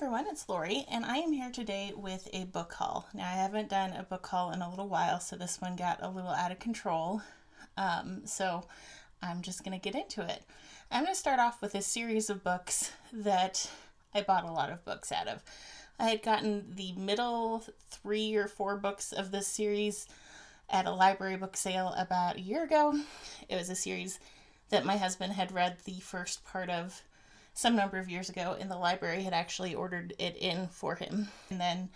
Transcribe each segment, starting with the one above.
everyone, it's Lori, and I am here today with a book haul. Now, I haven't done a book haul in a little while, so this one got a little out of control. So I'm just going to get into it. I'm going to start off with a series of books that I bought a lot of books out of. I had gotten the middle 3 or 4 books of this series at a library book sale about a year ago. It was a series that my husband had read the first part of some number of years ago, and the library had actually ordered it in for him. And then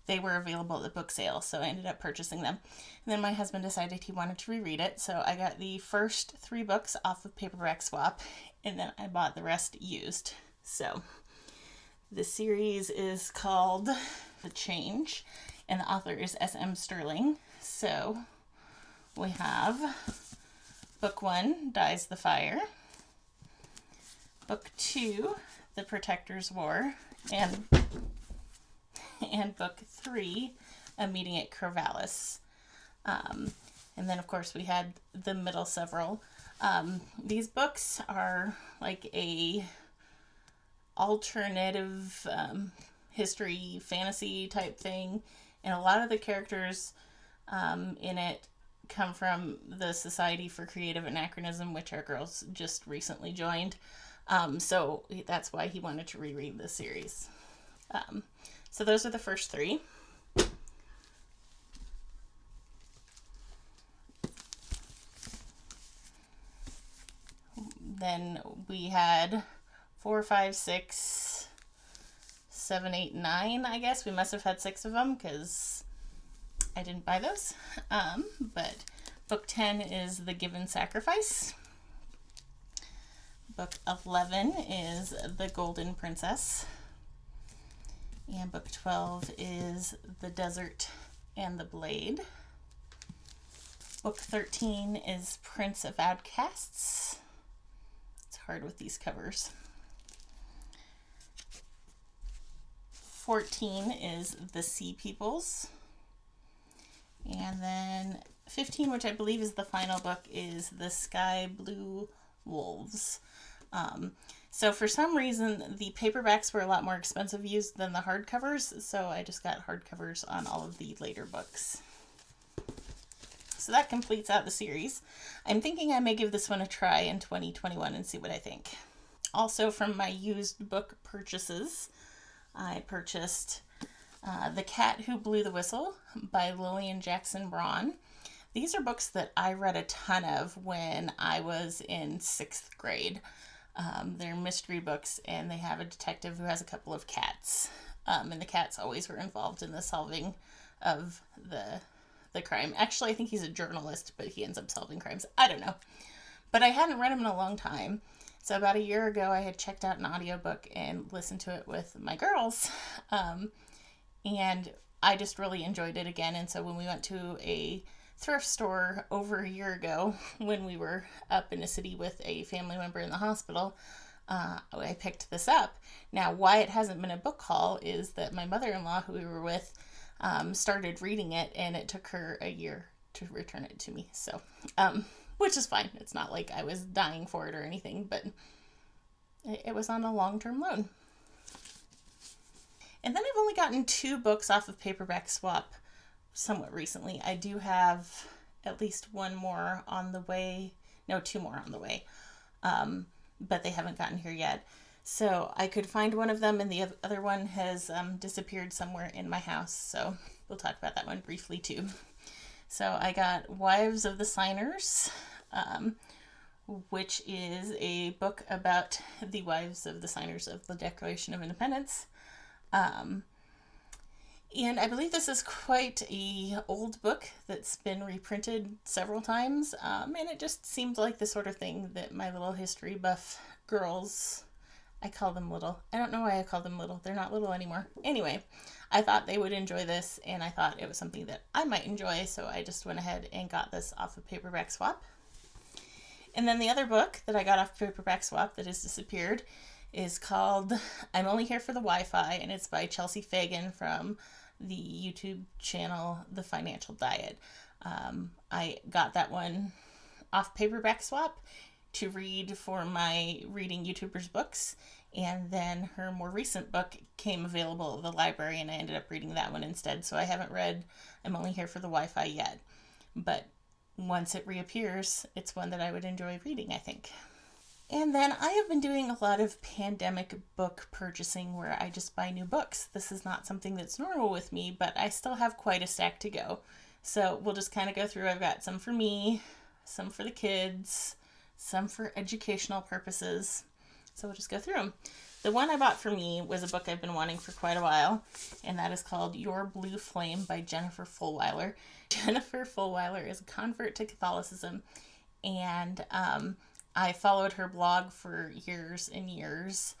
they were available at the book sale, so I ended up purchasing them. And then my husband decided he wanted to reread it, so I got the first 3 books off of Paperback Swap, and then I bought the rest used. So the series is called The Change, and the author is S.M. Sterling. So we have Book 1, Dies the Fire. Book 2, The Protector's War, and Book 3, A Meeting at Corvallis. And then, of course, we had the middle several. These books are like a alternative history fantasy type thing, and a lot of the characters in it come from the Society for Creative Anachronism, which our girls just recently joined. So that's why he wanted to reread this series. So those are the first 3. Then we had 4, 5, 6, 7, 8, 9, I guess. We must have had 6 of them because I didn't buy those. But book 10 is The Given Sacrifice. Book 11 is The Golden Princess. And book 12 is The Desert and the Blade. Book 13 is Prince of Outcasts. It's hard with these covers. 14 is The Sea Peoples. And then 15, which I believe is the final book, is The Sky Blue Wolves. So for some reason, the paperbacks were a lot more expensive used than the hardcovers, so I just got hardcovers on all of the later books. So that completes out the series. I'm thinking I may give this one a try in 2021 and see what I think. Also, from my used book purchases, I purchased The Cat Who Blew the Whistle by Lillian Jackson Braun. These are books that I read a ton of when I was in 6th grade. They're mystery books, and they have a detective who has a couple of cats. And the cats always were involved in the solving of the crime. Actually, I think he's a journalist, but he ends up solving crimes. I don't know. But I hadn't read them in a long time. So about a year ago, I had checked out an audiobook and listened to it with my girls. And I just really enjoyed it again. And so when we went to a thrift store over a year ago, when we were up in a city with a family member in the hospital, I picked this up. Now, why it hasn't been a book haul is that my mother-in-law, who we were with, started reading it, and it took her a year to return it to me. So, which is fine. It's not like I was dying for it or anything, but it was on a long-term loan. And then I've only gotten 2 books off of Paperback Swap somewhat recently. I do have at least 1 more on the way. No, 2 more on the way. But they haven't gotten here yet. So I could find one of them, and the other one has disappeared somewhere in my house. So we'll talk about that one briefly too. So I got Wives of the Signers, which is a book about the wives of the signers of the Declaration of Independence. And I believe this is quite a old book that's been reprinted several times. And it just seemed like the sort of thing that my little history buff girls, I call them little. I don't know why I call them little. They're not little anymore. Anyway, I thought they would enjoy this, and I thought it was something that I might enjoy, so I just went ahead and got this off of Paperback Swap. And then the other book that I got off Paperback Swap that has disappeared is called I'm Only Here for the Wi-Fi, and it's by Chelsea Fagan from the YouTube channel The Financial Diet. I got that one off Paperback Swap to read for my Reading YouTubers books. And then her more recent book came available at the library, and I ended up reading that one instead. So I haven't read I'm Only Here for the Wi-Fi yet. But once it reappears, it's one that I would enjoy reading, I think. And then I have been doing a lot of pandemic book purchasing where I just buy new books. This is not something that's normal with me, but I still have quite a stack to go. So we'll just kind of go through. I've got some for me, some for the kids, some for educational purposes. So we'll just go through them. The one I bought for me was a book I've been wanting for quite a while, and that is called Your Blue Flame by Jennifer Fulwiler. Jennifer Fulwiler is a convert to Catholicism, and I followed her blog for years and years,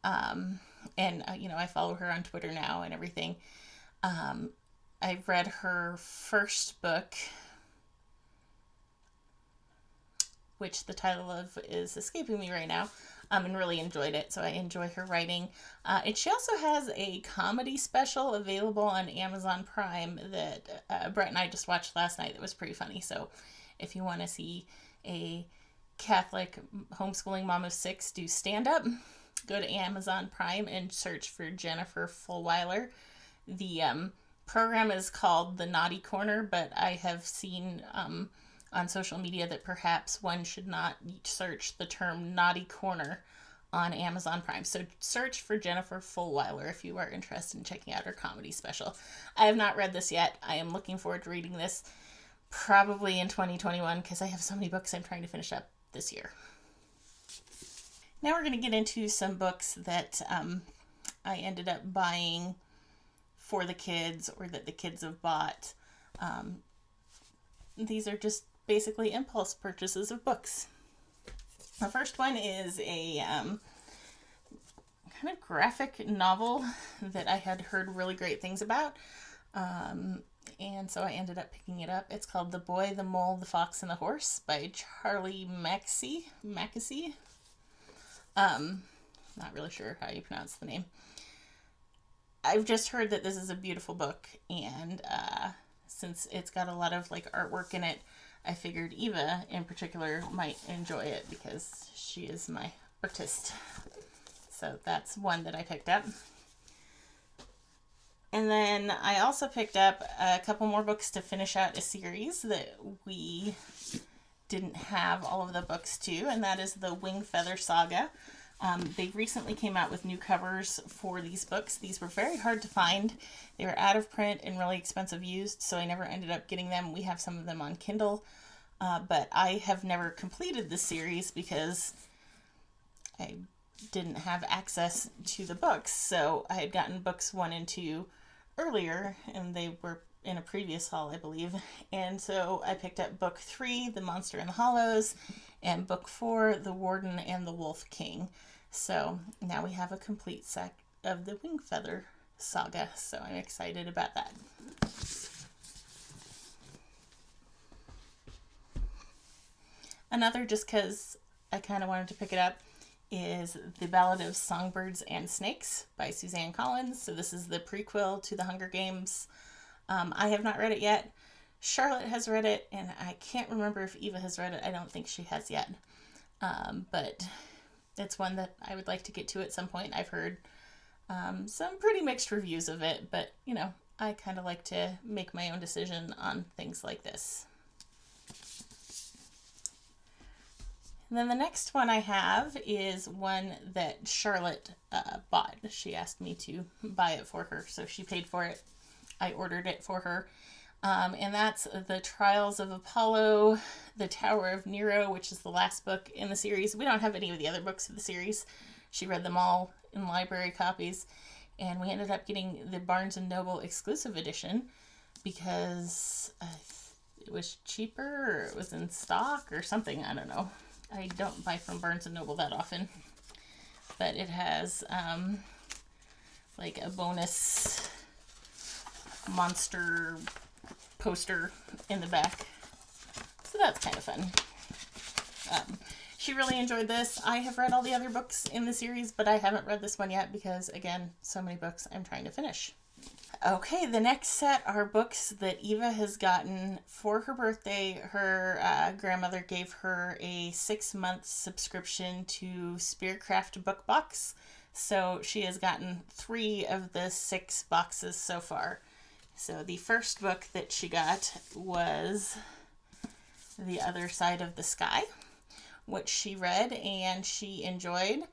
and I follow her on Twitter now and everything. I read her first book, which the title of is escaping me right now, and really enjoyed it, so I enjoy her writing. And she also has a comedy special available on Amazon Prime that Brett and I just watched last night that was pretty funny. So if you want to see a Catholic homeschooling mom of 6 do stand-up, go to Amazon Prime and search for Jennifer Fulwiler. The program is called The Naughty Corner, but I have seen on social media that perhaps one should not search the term Naughty Corner on Amazon Prime. So search for Jennifer Fulwiler if you are interested in checking out her comedy special. I have not read this yet. I am looking forward to reading this probably in 2021 because I have so many books I'm trying to finish up this year. Now we're going to get into some books that I ended up buying for the kids or that the kids have bought. These are just basically impulse purchases of books. The first one is a kind of graphic novel that I had heard really great things about. And so I ended up picking it up. It's called The Boy, the Mole, the Fox, and the Horse by Charlie Mackesy. Not really sure how you pronounce the name. I've just heard that this is a beautiful book, and since it's got a lot of artwork in it, I figured Eva in particular might enjoy it because she is my artist. So that's one that I picked up. And then I also picked up a couple more books to finish out a series that we didn't have all of the books to, and that is the Wing Feather Saga. They recently came out with new covers for these books. These were very hard to find. They were out of print and really expensive used, so I never ended up getting them. We have some of them on Kindle, but I have never completed this series because I didn't have access to the books. So I had gotten books 1 and 2 earlier, and they were in a previous haul, I believe. And so I picked up book 3, The Monster in the Hollows, and book 4, The Warden and the Wolf King. So now we have a complete set of the Wing Feather Saga, so I'm excited about that. Another, just because I kind of wanted to pick it up, is The Ballad of Songbirds and Snakes by Suzanne Collins. So this is the prequel to The Hunger Games. I have not read it yet. Charlotte has read it, and I can't remember if Eva has read it. I don't think she has yet. But it's one that I would like to get to at some point. I've heard some pretty mixed reviews of it, but, I kind of like to make my own decision on things like this. And then the next one I have is one that Charlotte bought. She asked me to buy it for her, so she paid for it. I ordered it for her. And that's The Trials of Apollo, The Tower of Nero, which is the last book in the series. We don't have any of the other books of the series. She read them all in library copies. And we ended up getting the Barnes & Noble exclusive edition because it was cheaper or it was in stock or something. I don't know. I don't buy from Barnes & Noble that often. But it has a bonus monster poster in the back. So that's kind of fun. She really enjoyed this. I have read all the other books in the series, but I haven't read this one yet because, again, so many books I'm trying to finish. Okay, the next set are books that Eva has gotten for her birthday. Her grandmother gave her a 6-month subscription to Spearcraft book box. So she has gotten 3 of the 6 boxes so far. So the first book that she got was The Other Side of the Sky, which she read and she enjoyed.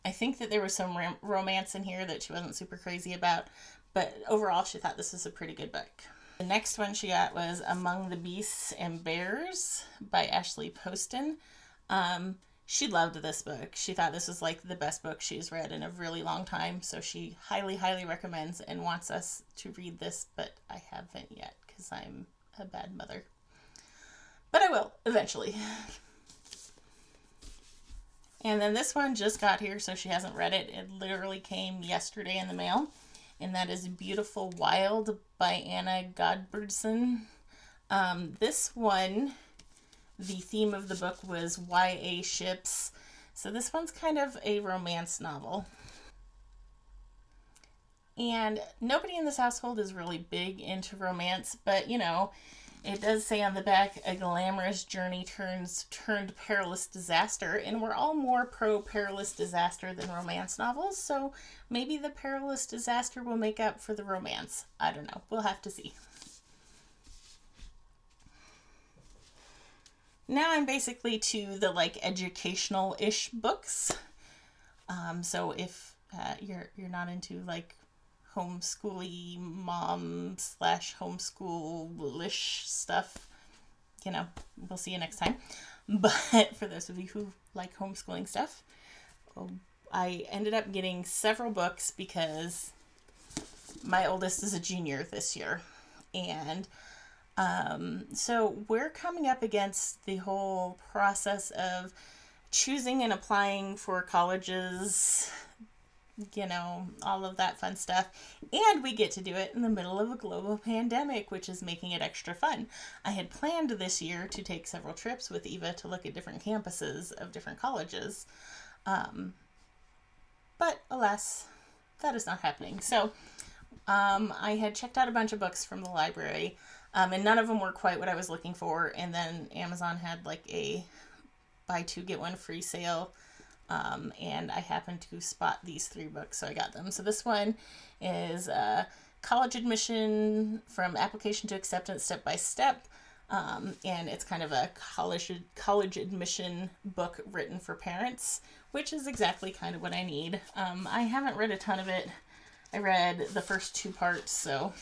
I think that there was some romance in here that she wasn't super crazy about, but overall she thought this was a pretty good book. The next one she got was Among the Beasts and Bears by Ashley Poston. She loved this book. She thought this was like the best book she's read in a really long time, so she highly, highly recommends and wants us to read this, but I haven't yet because I'm a bad mother. But I will, eventually. And then this one just got here, so she hasn't read it. It literally came yesterday in the mail. And that is Beautiful Wild by Anna Godberdson. This one, the theme of the book was YA ships. So this one's kind of a romance novel. And nobody in this household is really big into romance, but you know, it does say on the back, a glamorous journey turned perilous disaster, and we're all more pro perilous disaster than romance novels, so maybe the perilous disaster will make up for the romance. I don't know. We'll have to see. Now I'm basically to the like educational-ish books. So if you're not into like homeschooly mom / homeschoolish stuff, you know, we'll see you next time. But for those of you who like homeschooling stuff, I ended up getting several books because my oldest is a junior this year. And so we're coming up against the whole process of choosing and applying for colleges, you know, all of that fun stuff. And we get to do it in the middle of a global pandemic, which is making it extra fun. I had planned this year to take several trips with Eva to look at different campuses of different colleges. But alas, that is not happening. So I had checked out a bunch of books from the library, and none of them were quite what I was looking for. And then Amazon had like a buy 2 get 1 free sale. And I happened to spot these 3 books, so I got them. So this one is College Admission from Application to Acceptance Step by Step. And it's kind of a college admission book written for parents, which is exactly kind of what I need. I haven't read a ton of it. I read the first 2 parts, so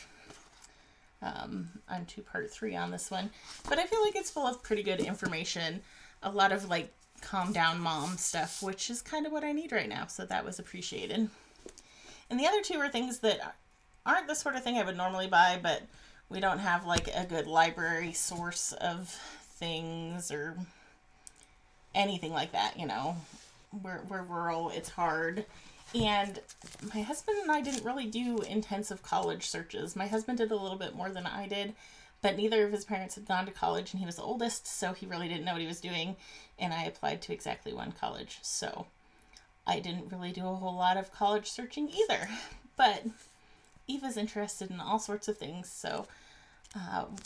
I'm to part 3 on this one. But I feel like it's full of pretty good information. A lot of like calm down mom stuff, which is kind of what I need right now, so that was appreciated. And the other 2 are things that aren't the sort of thing I would normally buy, but we don't have like a good library source of things or anything like that, you know. We're rural, it's hard. And my husband and I didn't really do intensive college searches. My husband did a little bit more than I did, but neither of his parents had gone to college, and he was the oldest, so he really didn't know what he was doing, and I applied to exactly one college, so I didn't really do a whole lot of college searching either. But Eva's interested in all sorts of things, so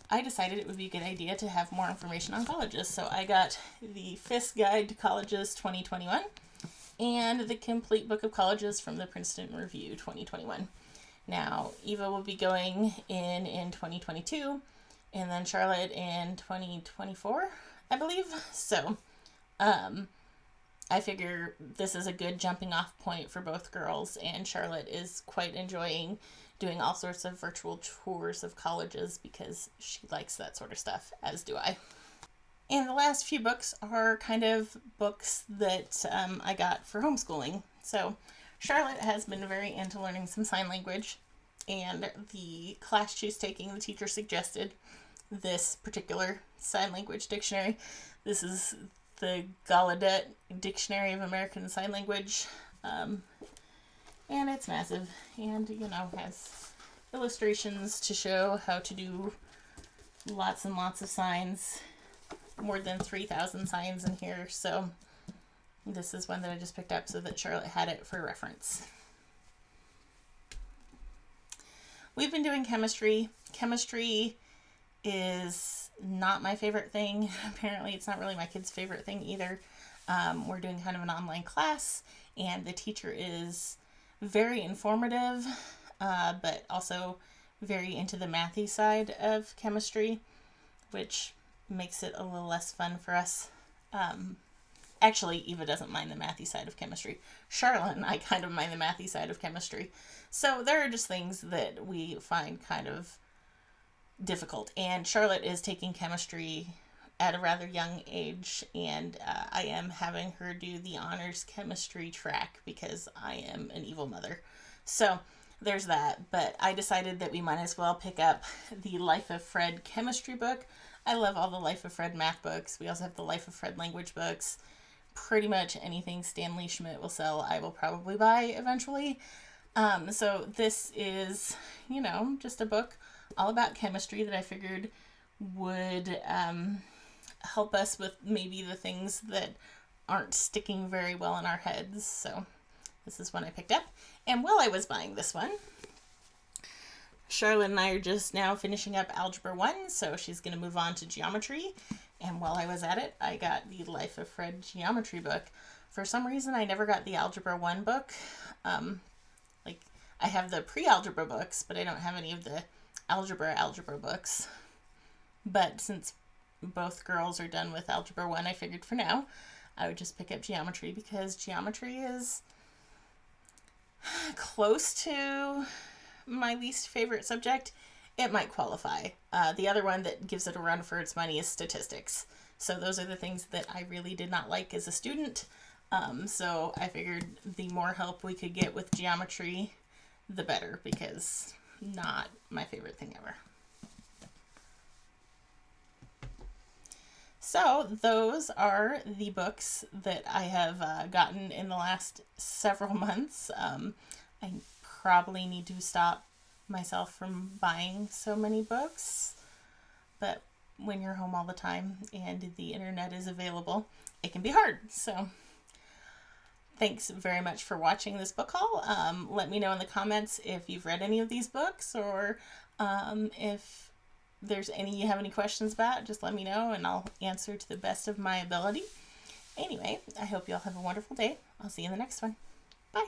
I decided it would be a good idea to have more information on colleges, so I got the Fisk Guide to Colleges 2021 and the Complete Book of Colleges from the Princeton Review 2021. Now, Eva will be going in 2022, and then Charlotte in 2024, I believe. So, I figure this is a good jumping off point for both girls, and Charlotte is quite enjoying doing all sorts of virtual tours of colleges because she likes that sort of stuff, as do I. And the last few books are kind of books that I got for homeschooling. So Charlotte has been very into learning some sign language, and the class she's taking, the teacher suggested this particular sign language dictionary. This is the Gallaudet Dictionary of American Sign Language, and it's massive, and, you know, has illustrations to show how to do lots and lots of signs. More than 3,000 signs in here, so this is one that I just picked up so that Charlotte had it for reference. we've been doing chemistry. Chemistry is not my favorite thing. Apparently, it's not really my kid's favorite thing either. We're doing kind of an online class, and the teacher is very informative, but also very into the mathy side of chemistry, which makes it a little less fun for us. Actually, Eva doesn't mind the mathy side of chemistry. Charlotte and I kind of mind the mathy side of chemistry. So there are just things that we find kind of difficult. And Charlotte is taking chemistry at a rather young age, and I am having her do the honors chemistry track because I am an evil mother. So there's that. But I decided that we might as well pick up the Life of Fred chemistry book. I love all the Life of Fred math books. We also have the Life of Fred language books. Pretty much anything Stanley Schmidt will sell, I will probably buy eventually. So this is, just a book all about chemistry that I figured would help us with maybe the things that aren't sticking very well in our heads. So this is one I picked up. And while I was buying this one, Charlotte and I are just now finishing up Algebra 1, so she's going to move on to geometry. And while I was at it, I got the Life of Fred geometry book. For some reason, I never got the Algebra 1 book. I have the pre-algebra books, but I don't have any of the algebra books. But since both girls are done with Algebra 1, I figured for now I would just pick up geometry because geometry is close to my least favorite subject. It might qualify. The other one that gives it a run for its money is statistics. So those are the things that I really did not like as a student. So I figured the more help we could get with geometry, the better, because not my favorite thing ever. So those are the books that I have gotten in the last several months. I probably need to stop myself from buying so many books, but when you're home all the time and the internet is available, it can be hard. So thanks very much for watching this book haul. Let me know in the comments if you've read any of these books, or if there's any you have any questions about, just let me know and I'll answer to the best of my ability. Anyway, I hope you all have a wonderful day. I'll see you in the next one. Bye.